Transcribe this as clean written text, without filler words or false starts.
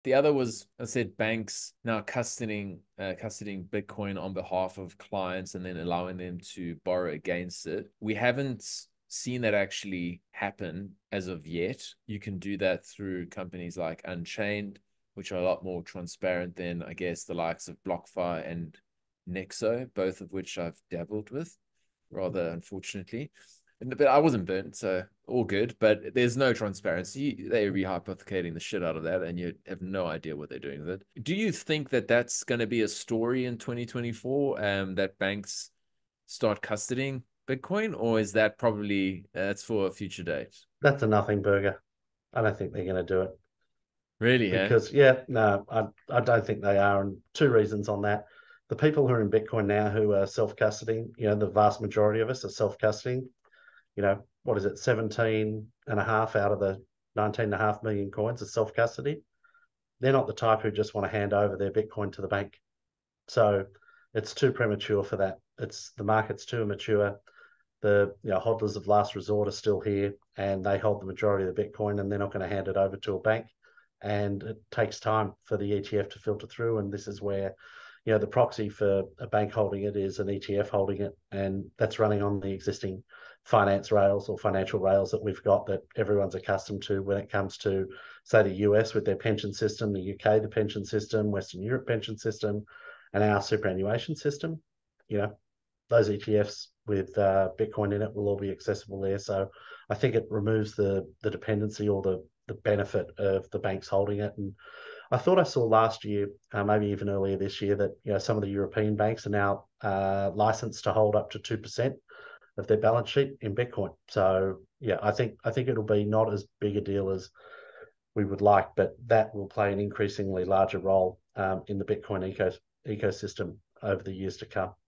The other was, I said, banks now custodying Bitcoin on behalf of clients and then allowing them to borrow against it. We haven't seen that actually happen as of yet. You can do that through companies like Unchained, which are a lot more transparent than, I guess, the likes of BlockFi and Nexo, both of which I've dabbled with, rather unfortunately. But I wasn't burnt, so all good. But there's no transparency. They're rehypothecating the shit out of that, and you have no idea what they're doing with it. Do you think that that's going to be a story in 2024? That banks start custodying Bitcoin, or is that probably that's for a future date? That's a nothing burger. I don't think they're going to do it Really, huh? because, yeah, no, I don't think they are. And two reasons on that. The people who are in Bitcoin now who are self custodying, the vast majority of us are self custodying. What is it, 17 and a half out of the 19.5 million coins are self custody. They're not the type who just want to hand over their Bitcoin to the bank. So it's too premature for that. It's the market's too immature. The hodlers of last resort are still here, and they hold the majority of the Bitcoin, and they're not going to hand it over to a bank. And it takes time for the ETF to filter through, and this is where the proxy for a bank holding it is an ETF holding it, and that's running on the existing finance rails or financial rails that we've got that everyone's accustomed to when it comes to, say, the US with their pension system, the UK, the pension system, Western Europe pension system, and our superannuation system. You know, those ETFs with Bitcoin in it will all be accessible there. So I think it removes the dependency or the benefit of the banks holding it. And I thought I saw last year, maybe even earlier this year, that some of the European banks are now licensed to hold up to 2% of their balance sheet in Bitcoin. So yeah, I think it'll be not as big a deal as we would like, but that will play an increasingly larger role in the Bitcoin ecosystem over the years to come.